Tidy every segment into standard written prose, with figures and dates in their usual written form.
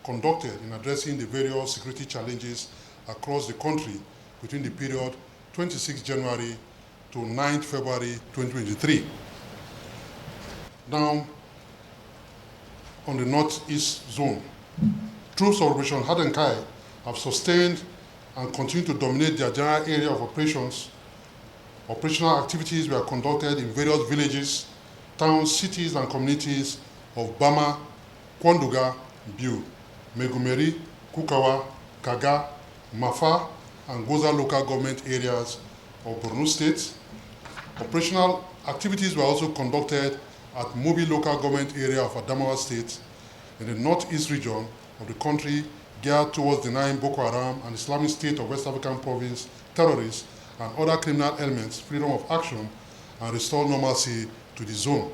conducted in addressing the various security challenges across the country between the period 26 January to 9 February 2023. Now, on the Northeast Zone, troops of Operation Hadenkai have sustained and continue to dominate their general area of operations. Operational activities were conducted in various villages, towns, cities, and communities of Bama, Kwanduga, Biu, Megumeri, Kukawa, Kaga, Mafa, and Goza local government areas of Borno State. Operational activities were also conducted at Mobi local government area of Adamawa State in the northeast region of the country, geared towards denying Boko Haram and Islamic State of West African Province terrorists and other criminal elements freedom of action and restore normalcy to the zone.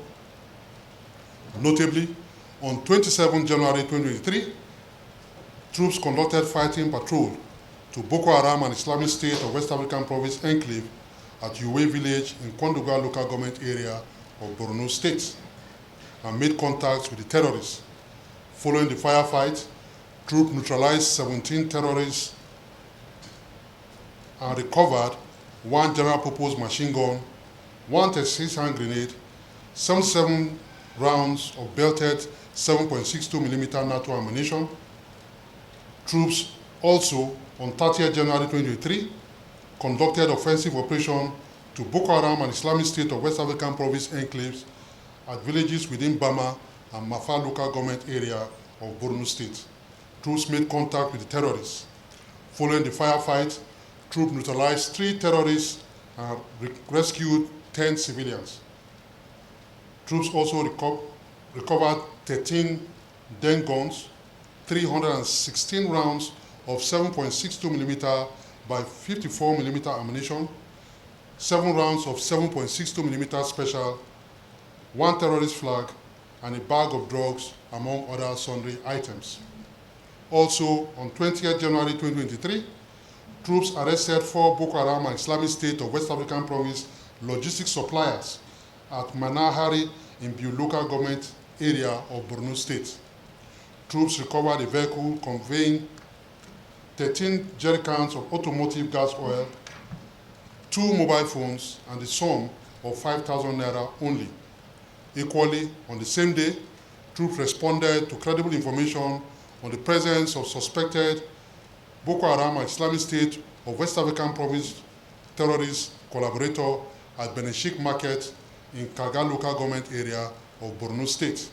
Notably, on 27 January 2023, troops conducted fighting patrol to Boko Haram and Islamic State of West African Province enclave at Uwe village in Kwanduga local government area of Borno State and made contacts with the terrorists. Following the firefight, troops neutralized 17 terrorists and recovered one general-purpose machine gun, one 36 hand grenade, 77 rounds of belted 7.62mm NATO ammunition. Troops also, on 30th January 2023, conducted offensive operation to Boko Haram and Islamic State of West African Province enclaves at villages within Bama and Mafa local government area of Borno State. Troops made contact with the terrorists. Following the firefight, troops neutralized 3 terrorists and rescued 10 civilians. Troops also recovered 13 den guns, 316 rounds of 7.62mm by 54mm ammunition, 7 rounds of 7.62mm special, 1 terrorist flag, and a bag of drugs, among other sundry items. Also, on 20th January 2023, troops arrested 4 Boko Haram and Islamic State of West African Province logistics suppliers at Manahari in Biu local government area of Borno State. Troops recovered a vehicle conveying 13 jerrycans of automotive gas oil, 2 mobile phones, and the sum of 5,000 naira only. Equally, on the same day, troops responded to credible information on the presence of suspected Boko Haram and Islamic State of West African Province terrorist collaborator at Beneshik Market in Kaga local government area of Borno State.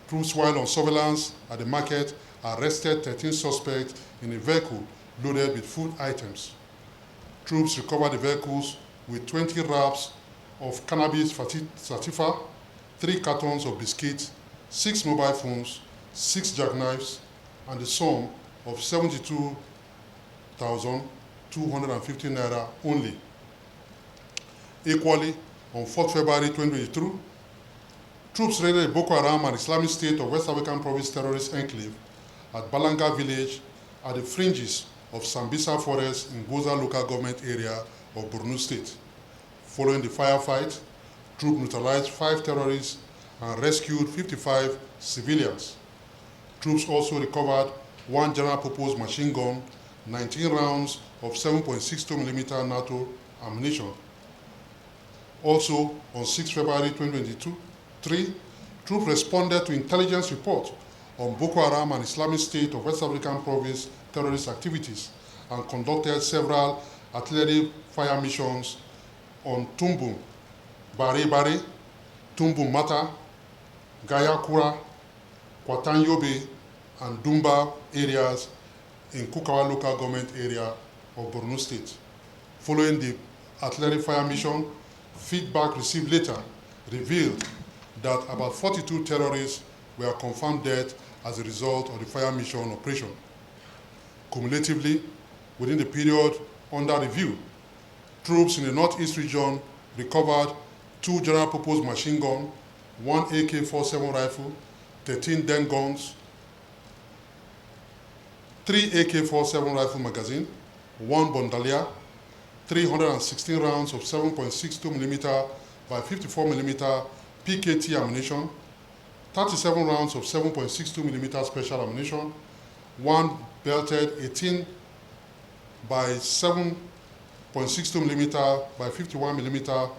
Troops, while on surveillance at the market, arrested 13 suspects in a vehicle loaded with food items. Troops recovered the vehicles with 20 wraps of cannabis sativa, 3 cartons of biscuits, 6 mobile phones, 6 jackknives, and the sum of 72,250 naira only. Equally, on 4th February 2022, troops raided Boko Haram and Islamic State of West African Province terrorist enclave at Balanga village at the fringes of Sambisa Forest in Goza local government area of Borno State. Following the firefight, troops neutralized 5 terrorists and rescued 55 civilians. Troops also recovered 1 general-purpose machine gun, 19 rounds of 7.62mm NATO ammunition. Also, on 6 February 2023, troops responded to intelligence reports on Boko Haram and Islamic State of West African Province terrorist activities and conducted several artillery fire missions on Tumbum, Bare, Tumbum Mata, Gayakura, Kwatanyobe, and Dumba areas in Kukawa local government area of Borno State. Following the artillery fire mission, feedback received later revealed that about 42 terrorists were confirmed dead as a result of the fire mission operation. Cumulatively, within the period under review, troops in the northeast region recovered 2 general-purpose machine guns, 1 AK-47 rifle, 13 den guns, 3 AK-47 rifle magazine, 1 bondalia, 316 rounds of 7.62mm by 54mm PKT ammunition, 37 rounds of 7.62 millimeter special ammunition, 1 belted 18 by 7.62 millimeter by 51 millimeter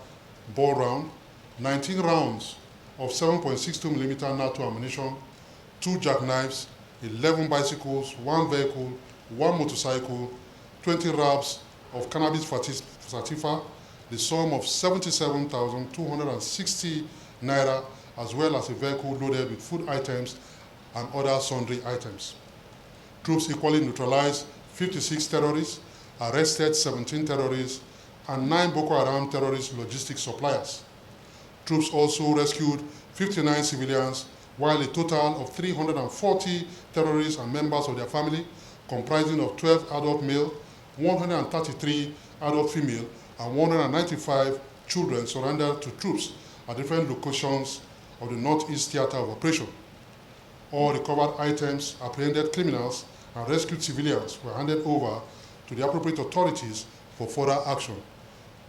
ball round, 19 rounds of 7.62 millimeter NATO ammunition, 2 jackknives, 11 bicycles, 1 vehicle, 1 motorcycle, 20 wraps of cannabis sativa, the sum of 77,260 naira, as well as a vehicle loaded with food items and other sundry items. Troops equally neutralized 56 terrorists, arrested 17 terrorists, and 9 Boko Haram terrorist logistics suppliers. Troops also rescued 59 civilians, while a total of 340 terrorists and members of their family, comprising of 12 adult male, 133 adult female, and 195 children surrendered to troops at different locations of the Northeast Theater of Operation. All recovered items, apprehended criminals, and rescued civilians were handed over to the appropriate authorities for further action,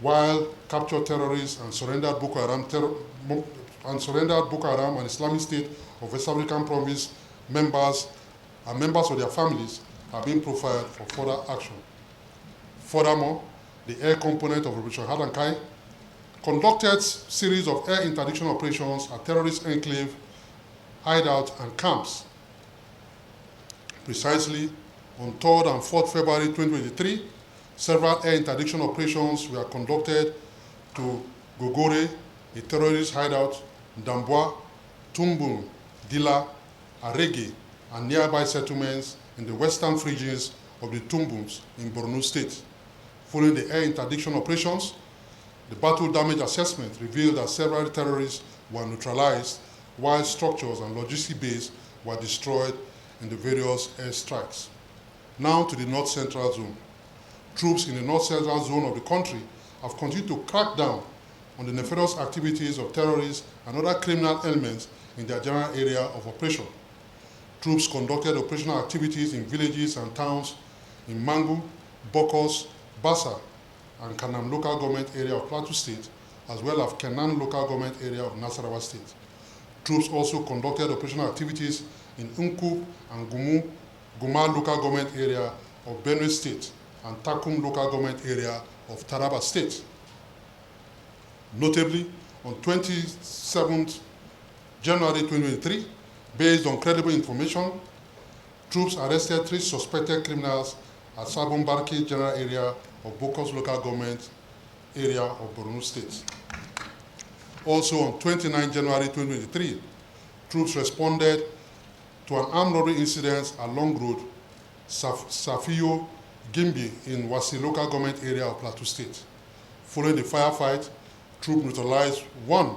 while captured terrorists and surrendered Boko Haram and Islamic State of West African Province members and members of their families are being profiled for further action. Furthermore, the air component of Operation Hadankai conducted series of air interdiction operations at terrorist enclave, hideout, and camps. Precisely on 3rd and 4th February 2023, several air interdiction operations were conducted to Gogore, a terrorist hideout, Damboa, Tumbun, Dila, Arege, and nearby settlements in the western fringes of the Tumbuns in Borno State. Following the air interdiction operations, the battle damage assessment revealed that several terrorists were neutralized, while structures and logistic bases were destroyed in the various airstrikes. Now to the North Central Zone. Troops in the North Central Zone of the country have continued to crack down on the nefarious activities of terrorists and other criminal elements in their general area of operation. Troops conducted operational activities in villages and towns in Mangu, Bokos, Bassa, and Kanam local government area of Plateau State, as well as Kenan local government area of Nasarawa State. Troops also conducted operational activities in Unkup and Guma local government area of Benue State and Takum local government area of Taraba State. Notably, on 27th January 2023, based on credible information, troops arrested 3 suspected criminals at Sabon Barki general area of Bokos local government area of Borno State. Also on 29 January 2023, troops responded to an armed robbery incident along road Safio Gimbi in Wasi local government area of Plateau State. Following the firefight, troops neutralized 1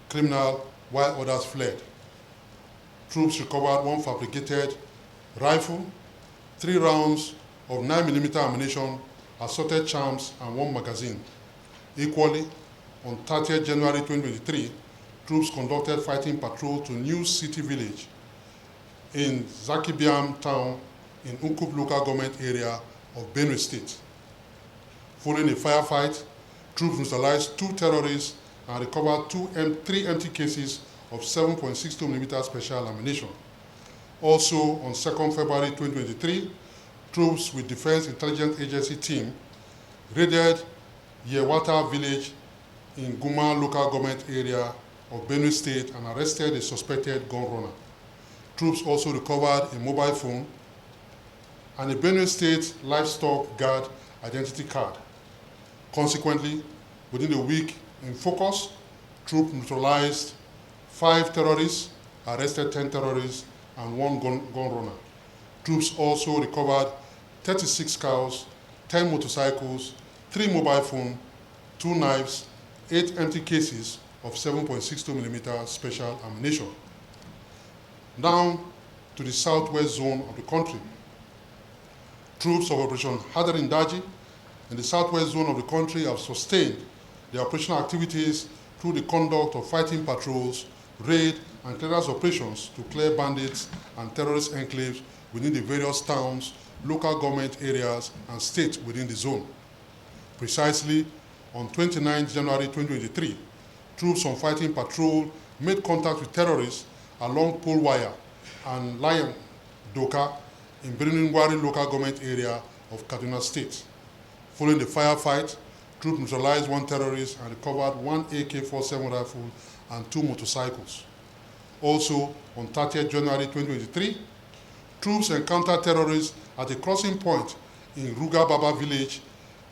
criminal while others fled. Troops recovered 1 fabricated rifle, 3 rounds of 9mm ammunition, assorted charms, and 1 magazine. Equally, on 30th January 2023, troops conducted fighting patrol to New City Village in Zakibiam town in Unkup local government area of Benue State. Following a firefight, troops neutralized 2 terrorists and recovered 3 empty cases of 7.62mm special ammunition. Also, on 2nd February 2023, troops with Defense Intelligence Agency team raided Yewata village in Guma local government area of Benue State and arrested a suspected gun runner. Troops also recovered a mobile phone and a Benue State livestock guard identity card. Consequently, within the week in focus, troops neutralized 5 terrorists, arrested 10 terrorists, and 1 gun runner. Troops also recovered 36 cows, 10 motorcycles, 3 mobile phones, 2 knives, 8 empty cases of 7.62mm special ammunition. Down to the southwest zone of the country. Troops of Operation Hadarin Daji in the southwest zone of the country have sustained their operational activities through the conduct of fighting patrols, raid, and clearance operations to clear bandits and terrorist enclaves within the various towns, local government areas, and states within the zone. Precisely on 29 January 2023, troops on fighting patrol made contact with terrorists along Polwire and Lion Doka in Birnin-Gwari local government area of Kaduna State. Following the firefight, troops neutralized one terrorist and recovered one AK-47 rifle and 2 motorcycles. Also, on 30th January 2023, troops encountered terrorists at a crossing point in Ruga Baba village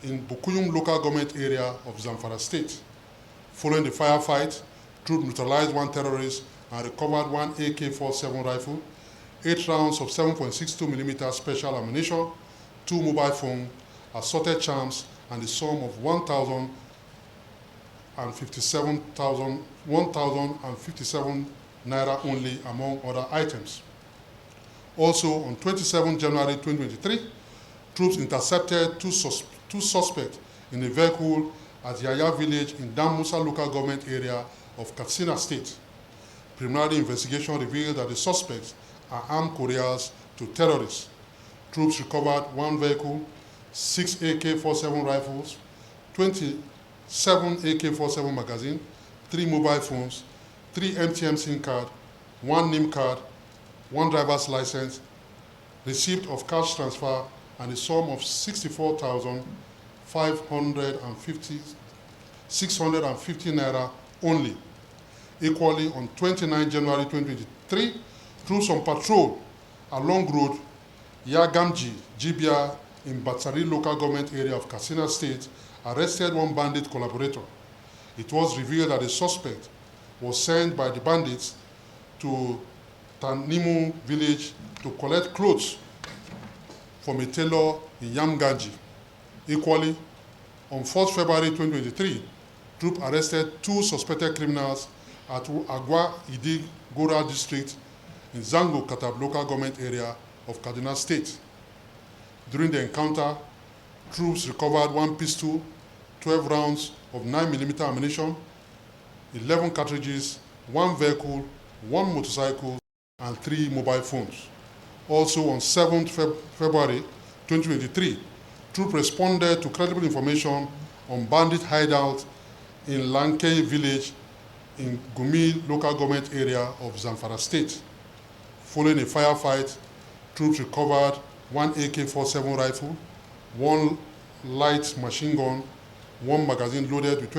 in Bukuyum local government area of Zamfara State. Following the firefight, troops neutralized one terrorist and recovered one AK-47 rifle, 8 rounds of 7.62mm special ammunition, 2 mobile phones, assorted charms, and the sum of 1,057 naira only, among other items. Also, on 27 January 2023, troops intercepted two suspects in a vehicle at Yaya village in Damusa local government area of Katsina State. Preliminary investigation revealed that the suspects are armed couriers to terrorists. Troops recovered 1 vehicle, 6 AK-47 rifles, 27 AK-47 magazines, 3 mobile phones, 3 MTM SIM card, 1 NIM card, 1 driver's license, receipt of cash transfer, and a sum of 64,650 naira only. Equally, on 29 January 2023, troops on patrol along road Yagamji, Jibia in Batsari local government area of Katsina State arrested 1 bandit collaborator. It was revealed that the suspect was sent by the bandits to Tanimu village to collect clothes from a tailor in Yamgaji. Equally, on 4th February 2023, troops arrested 2 suspected criminals at Agwa Idi Gora district in Zango Katab local government area of Kaduna State. During the encounter, troops recovered 1 pistol, 12 rounds of 9mm ammunition, 11 cartridges, 1 vehicle, 1 motorcycle, and 3 mobile phones. Also on 7th February 2023, troops responded to credible information on bandit hideout in Lanke village in Gumi local government area of Zamfara State. Following a firefight, troops recovered 1 AK-47 rifle, 1 light machine gun, 1 magazine loaded with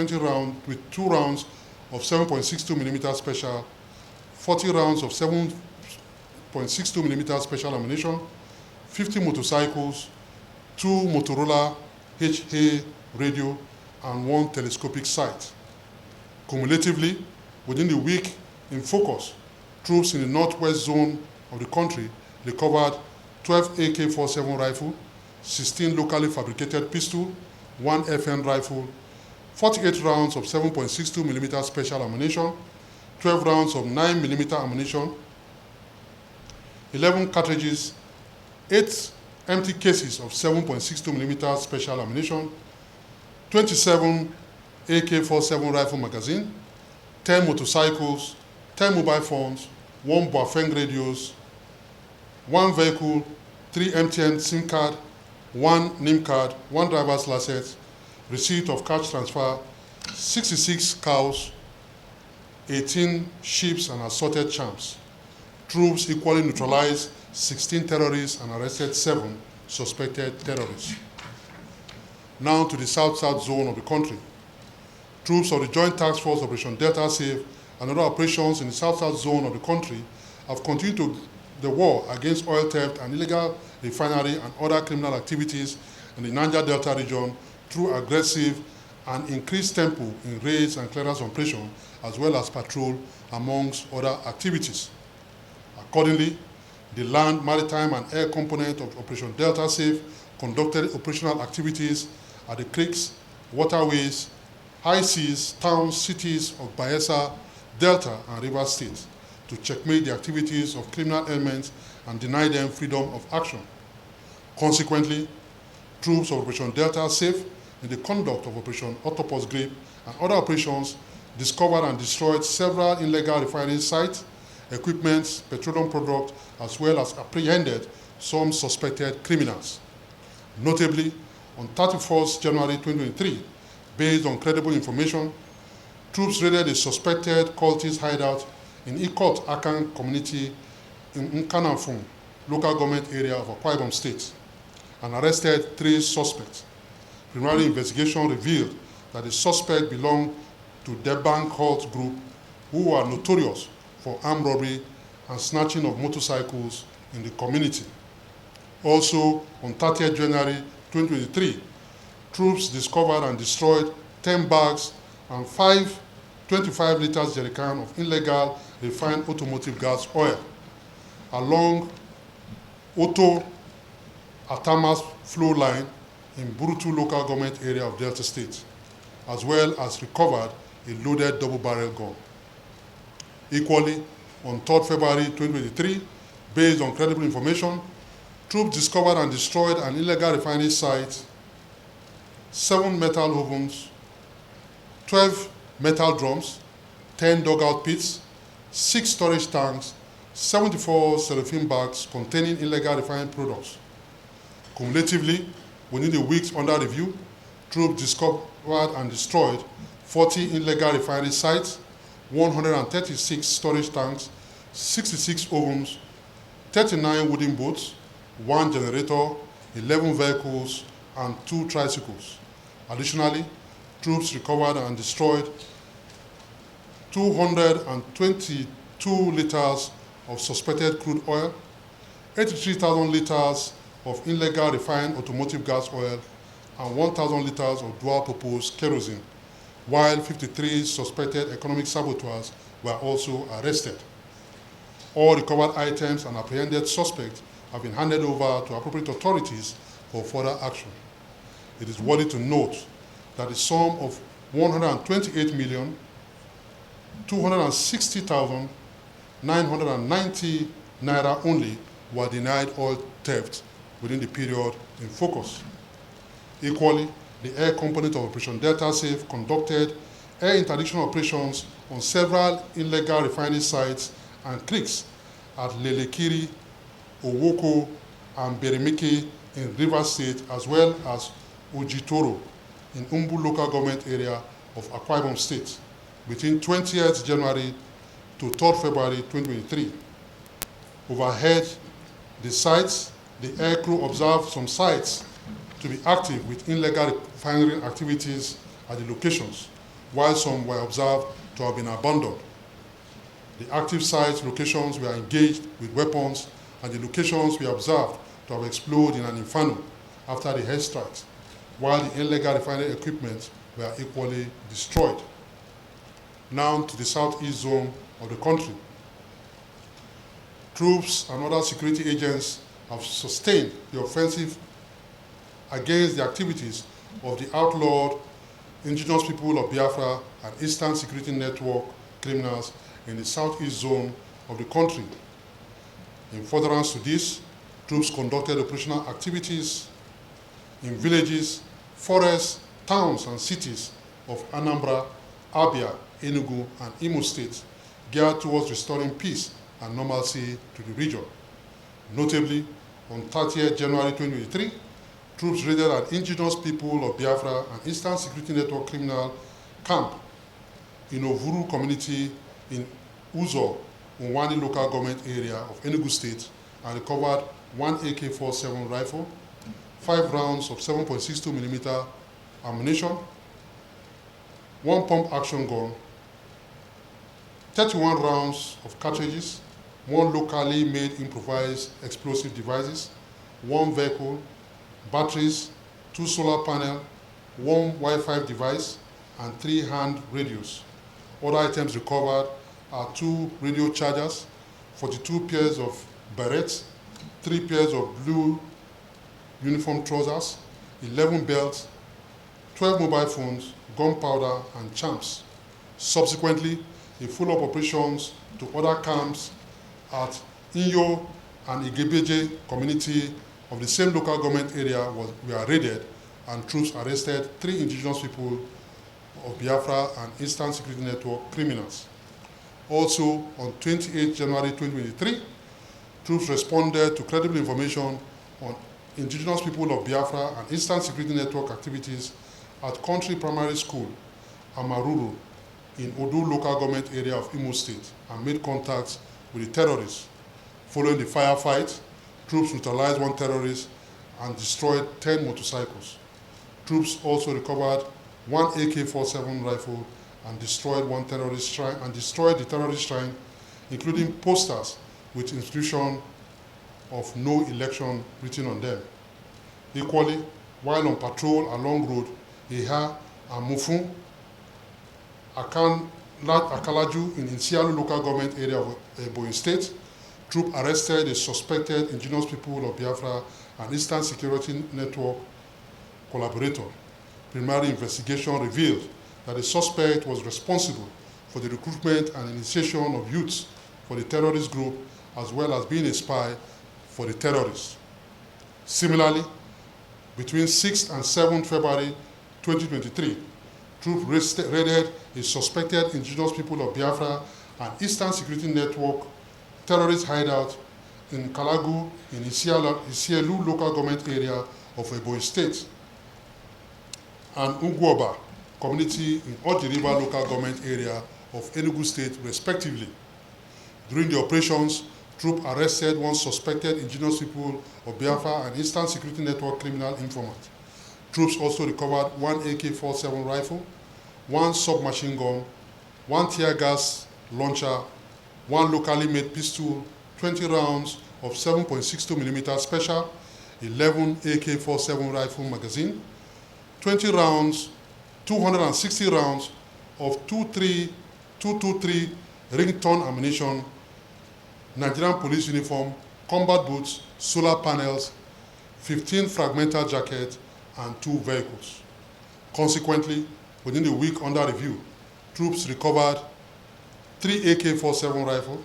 2 rounds of 7.62mm special, 40 rounds of 7.62mm special ammunition, 50 motorcycles, 2 Motorola HA radio, and 1 telescopic sight. Cumulatively, within the week in focus, troops in the northwest zone of the country recovered 12 AK-47 rifle, 16 locally fabricated pistol, 1 FN rifle, 48 rounds of 7.62mm special ammunition, 12 rounds of 9mm ammunition, 11 cartridges, 8 empty cases of 7.62mm special ammunition, 27 AK-47 rifle magazine, 10 motorcycles, 10 mobile phones, 1 Boafeng radios, 1 vehicle, 3 MTN SIM card, 1 NIM card, 1 driver's license, receipt of cash transfer, 66 cows, 18 sheep and assorted charms. Troops equally neutralized 16 terrorists and arrested 7 suspected terrorists. Now to the south-south zone of the country. Troops of the Joint Task Force Operation Delta Safe and other operations in the south-south zone of the country have continued the war against oil theft and illegal refinery and other criminal activities in the Niger Delta region through aggressive and increased tempo in raids and clearance operations, as well as patrol, amongst other activities. Accordingly, the land, maritime, and air component of Operation Delta Safe conducted operational activities at the creeks, waterways, high seas, towns, cities of Bayelsa, Delta, and River States to checkmate the activities of criminal elements and deny them freedom of action. Consequently, troops of Operation Delta Safe, in the conduct of Operation Octopus Grape and other operations, discovered and destroyed several illegal refinery sites, equipment, petroleum products, as well as apprehended some suspected criminals. Notably, on 31st January 2023, based on credible information, troops raided a suspected cultist hideout in Ikot Akan community in Nkanafung, local government area of Akwa Ibom State, and arrested 3 suspects. Preliminary investigation revealed that the suspect belonged to Debang cult group who are notorious for armed robbery and snatching of motorcycles in the community. Also, on 30th January 2023, troops discovered and destroyed 10 bags and 5 25 liters jerrycan of illegal refined automotive gas oil along Oto Atamas flow line in Burutu local government area of Delta State, as well as recovered a loaded double-barrel gun. Equally, on 3rd February 2023, based on credible information, troops discovered and destroyed an illegal refinery site, 7 metal ovens, 12 metal drums, 10 dugout pits, 6 storage tanks, 74 cellophane bags containing illegal refined products. Cumulatively, within the weeks under review, troops discovered and destroyed 40 illegal refinery sites, 136 storage tanks, 66 ovens, 39 wooden boats, 1 generator, 11 vehicles, and 2 tricycles. Additionally, troops recovered and destroyed 222 liters of suspected crude oil, 83,000 liters of illegal refined automotive gas oil, and 1,000 liters of dual-purpose kerosene, while 53 suspected economic saboteurs were also arrested. All recovered items and apprehended suspects have been handed over to appropriate authorities for further action. It is worthy to note that the sum of 128,260,990 naira only were denied oil theft within the period in focus. Equally, the air component of Operation Delta Safe conducted air interdiction operations on several illegal refinery sites and creeks at Lelekiri, Owoko, and Berimike in Rivers State, as well as Ojitoro in Umbu local government area of Akwa Ibom State between 20th January to 3rd February 2023. Overhead the sites, the air crew observed some sites to be active with illegal refinery activities at the locations, while some were observed to have been abandoned. The active sites locations were engaged with weapons, and the locations were observed to have exploded in an inferno after the airstrikes, while the illegal refinery equipment were equally destroyed. Now to the southeast zone of the country. Troops and other security agents have sustained the offensive against the activities of the outlawed indigenous people of Biafra and Eastern Security Network criminals in the southeast zone of the country. In furtherance to this, troops conducted operational activities in villages, forests, towns, and cities of Anambra, Abia, Enugu, and Imo states, geared towards restoring peace and normalcy to the region. Notably, on 30th January 2023, troops raided an indigenous people of Biafra and Eastern Security Network criminal camp in Ovuru community in Uzo, Unwani local government area of Enugu State, and recovered 1 AK-47 rifle, 5 rounds of 7.62mm ammunition, 1 pump action gun, 31 rounds of cartridges, 1 locally made improvised explosive devices, 1 vehicle, batteries, 2 solar panels, 1 Wi-Fi device, and 3 hand radios. Other items recovered are 2 radio chargers, 42 pairs of berets, 3 pairs of blue uniform trousers, 11 belts, 12 mobile phones, gunpowder, and champs. Subsequently, a follow-up operations to other camps at Inyo and Igebeje community of the same local government area were raided, and troops arrested 3 indigenous people of Biafra and Eastern Security Network criminals. Also, on 28 January 2023, troops responded to credible information on indigenous people of Biafra and Eastern Security Network activities at Country Primary School, Amaruru, in Odu local government area of Imo State and made contact with the terrorists. Following the firefight, troops neutralized one terrorist and destroyed 10 motorcycles. Troops also recovered one AK-47 rifle and destroyed one terrorist shrine the terrorist shrine, including posters with inscription of no election written on them. Equally, while on patrol along road Eha and Mufun, Akalaju in Isialu local government area of Ebonyi State, troops arrested a suspected indigenous people of Biafra and Eastern Security Network collaborator. Preliminary investigation revealed that the suspect was responsible for the recruitment and initiation of youths for the terrorist group, as well as being a spy for the terrorists. Similarly, between 6th and 7th February 2023, troops raided a suspected indigenous people of Biafra and Eastern Security Network terrorist hideout in Kalagu in Isielu local government area of Ebonyi State and Ugwoba community in Odi River local government area of Enugu State, respectively. During the operations, troops arrested one suspected indigenous people of Biafra and Eastern Security Network criminal informant. Troops also recovered one AK-47 rifle, one submachine gun, one tear gas launcher, one locally made pistol, 20 rounds of 7.62mm special, 11 AK-47 rifle magazine, 20 rounds, 260 rounds of 223 rington ammunition, Nigerian police uniform, combat boots, solar panels, 15 fragmental jackets, and 2 vehicles. Consequently, within the week under review, troops recovered 3 AK-47 rifles,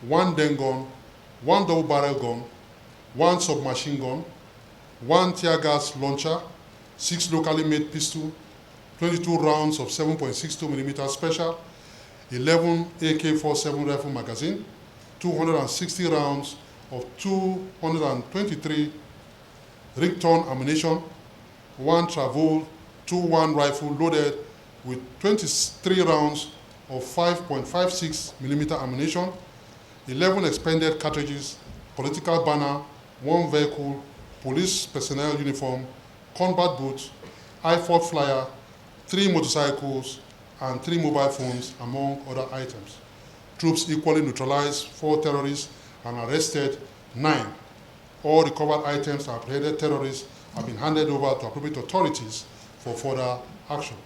1 den gun, 1 double-barrel gun, 1 submachine gun, 1 tear gas launcher, 6 locally made pistols, 22 rounds of 7.62mm special, 11 AK-47 rifle magazine, 260 rounds of 223 rington ammunition, 1 Travol 2-1 rifle loaded with 23 rounds of 5.56mm ammunition, 11 expended cartridges, political banner, 1 vehicle, police personnel uniform, combat boots, I-4 flyer, 3 motorcycles, and 3 mobile phones, among other items. Troops equally neutralized 4 terrorists and arrested 9. All recovered items and apprehended terrorists have been handed over to appropriate authorities for further action.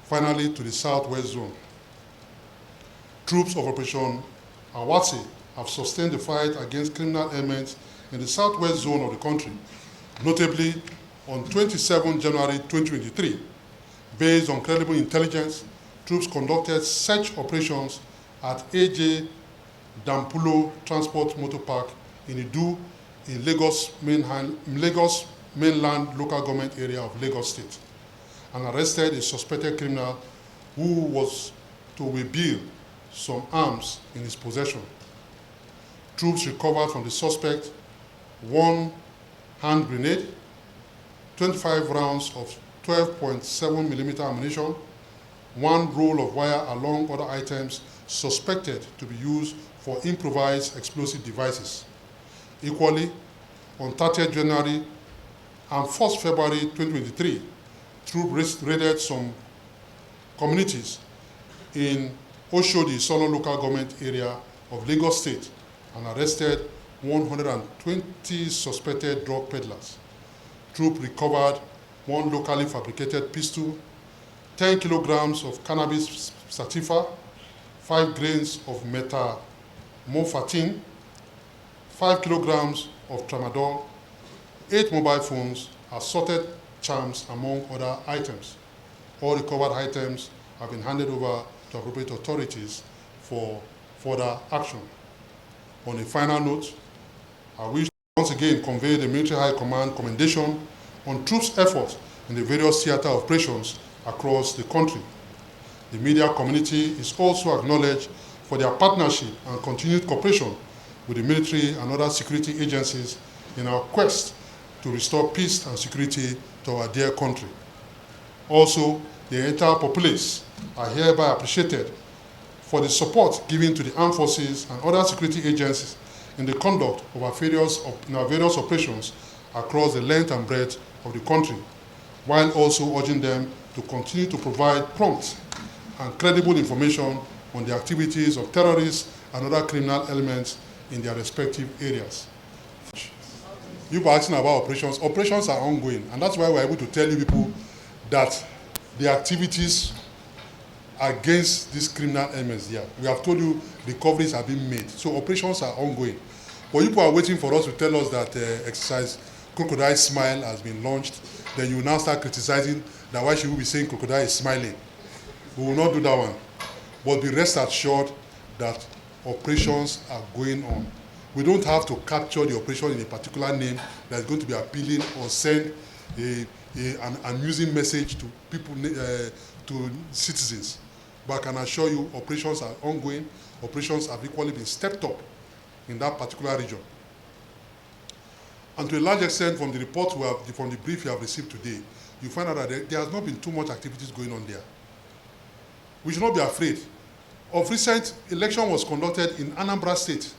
Finally, to the Southwest Zone. Troops of Operation Awase have sustained the fight against criminal elements in the Southwest Zone of the country. Notably, on 27 January 2023, based on credible intelligence, troops conducted search operations at AJ Dampulo Transport Motor Park in Idu in Lagos mainland local government area of Lagos State, and arrested a suspected criminal who was to reveal some arms in his possession. Troops recovered from the suspect 1 hand grenade, 25 rounds of 12.7mm ammunition, 1 roll of wire along other items suspected to be used for improvised explosive devices. Equally, on 30th January and 1st February 2023, troops raided some communities in Oshodi Solo local government area of Lagos State and arrested 120 suspected drug peddlers. Troops recovered 1 locally fabricated pistol, 10 kilograms of cannabis sativa, 5 grains of methamphetamine, 5 kilograms of tramadol, 8 mobile phones, assorted charms, among other items. All recovered items have been handed over to appropriate authorities for further action. On a final note, I wish to once again convey the Military High Command commendation on troops' efforts in the various theater operations across the country. The media community is also acknowledged for their partnership and continued cooperation with the military and other security agencies in our quest to restore peace and security to our dear country. Also, the entire populace are hereby appreciated for the support given to the armed forces and other security agencies in the conduct of our various operations across the length and breadth of the country, while also urging them to continue to provide prompt and credible information on the activities of terrorists and other criminal elements in their respective areas. You were asking about operations. Operations are ongoing, and that's why we're able to tell you people that the activities against these criminal elements here, we have told you recoveries have been made. So operations are ongoing. But you people are waiting for us to tell us that exercise Crocodile Smile has been launched. Then you will now start criticizing that why should we be saying crocodile is smiling. We will not do that one. But be rest assured that operations are going on. We don't have to capture the operation in a particular name that is going to be appealing or send an amusing message to people, to citizens. But I can assure you operations are ongoing. Operations have equally been stepped up in that particular region. And to a large extent, from the report from the brief you have received today, you find out that there has not been too much activities going on there. We should not be afraid. Of recent, election was conducted in Anambra State,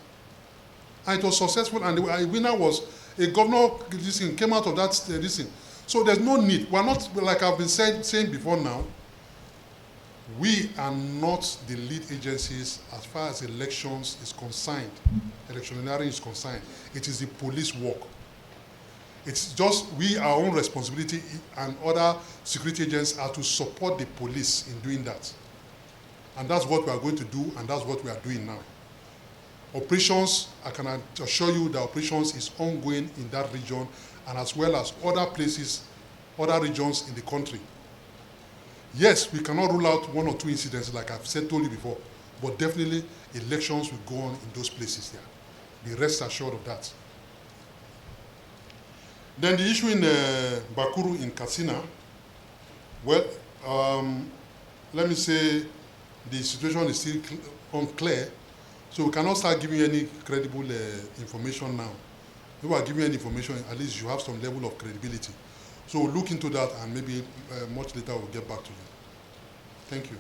and it was successful, and the winner was a governor. This thing came out of that this thing. So there's no need. We're not, like I've been saying before now, we are not the lead agencies as far as elections is concerned, electioneering is concerned. It is the police work. It's just our own responsibility, and other security agents are to support the police in doing that. And that's what we are going to do, and that's what we are doing now. Operations, I can assure you that operations is ongoing in that region, and as well as other places, other regions in the country. Yes, we cannot rule out one or two incidents like I've told you before, but definitely elections will go on in those places there. Be rest assured of that. Then the issue in Bakuru in Katsina, well, let me say the situation is still unclear, so we cannot start giving any credible information now. If we are giving any information, at least you have some level of credibility. So we'll look into that, and maybe much later we'll get back to you. Thank you.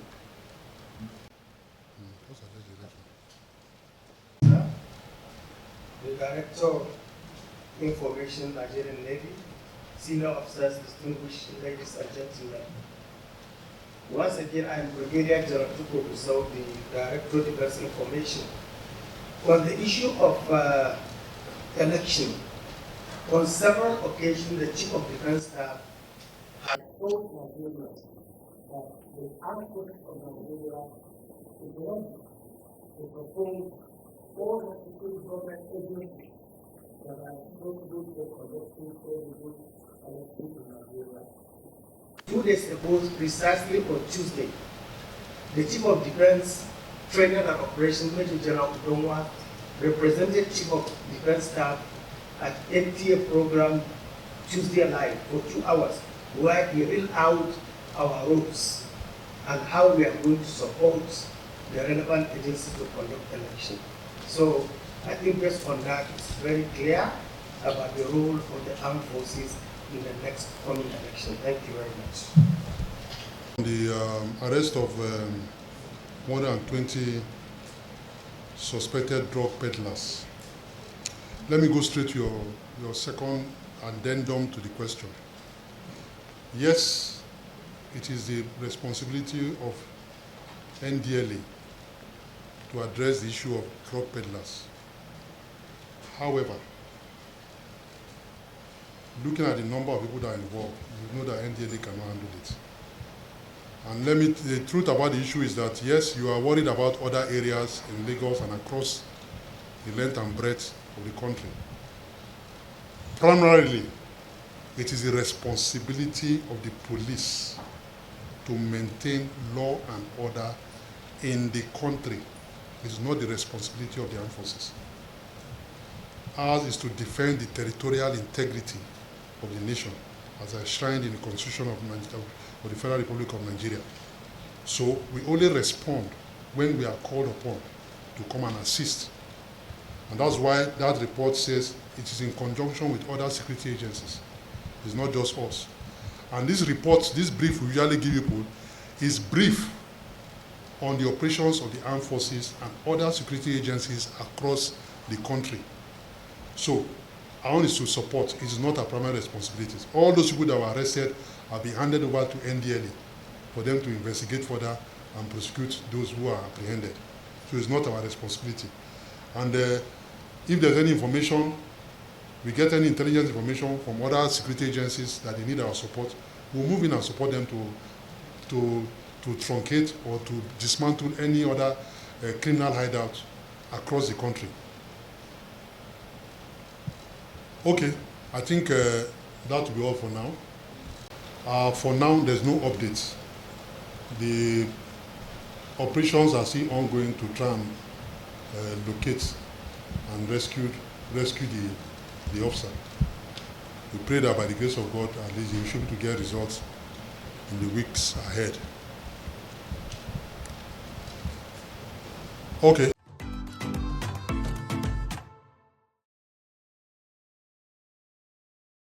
The Director of Information, Nigerian Navy, senior officers, distinguished ladies and gentlemen. Once again, I am Brigadier General Tuko Busau, the Director of Defense Information. On the issue of election, on several occasions, the Chief of Defense Staff has told Nigerians that the output of Nigeria is ready to perform all necessary government agencies that are responsible for conducting credible elections in Nigeria. 2 days ago, precisely on Tuesday, the Chief of Defense Training and Operations, Major General Udonwa, represented Chief of Defense Staff at NTA program Tuesday Live for 2 hours, where he read out our rules and how we are going to support the relevant agencies to conduct election. So I think based on that, it's very clear about the role of the armed forces in the next coming election. Thank you very much. The arrest of more than 20 suspected drug peddlers. Let me go straight to your second addendum to the question. Yes, it is the responsibility of NDLA to address the issue of drug peddlers. However, looking at the number of people that are involved, you know that NDLA cannot handle it. And the truth about the issue is that, yes, you are worried about other areas in Lagos and across the length and breadth of the country. Primarily, it is the responsibility of the police to maintain law and order in the country. It is not the responsibility of the armed forces. Ours is to defend the territorial integrity of the nation as enshrined in the Constitution of the Federal Republic of Nigeria. So we only respond when we are called upon to come and assist. And that's why that report says it is in conjunction with other security agencies. It's not just us. And this report, this brief we usually give people, is brief on the operations of the armed forces and other security agencies across the country. So our own is to support. It is not our primary responsibility. All those people that were arrested have been handed over to NDLA for them to investigate further and prosecute those who are apprehended. So it's not our responsibility. And if there's any information, we get any intelligence information from other security agencies that they need our support, we'll move in and support them to truncate or to dismantle any other criminal hideout across the country. Okay, I think that will be all for now. For now, there's no updates. The operations are still ongoing to try and locate and rescue the officer. We pray that by the grace of God, at least you should be able to get results in the weeks ahead. Okay.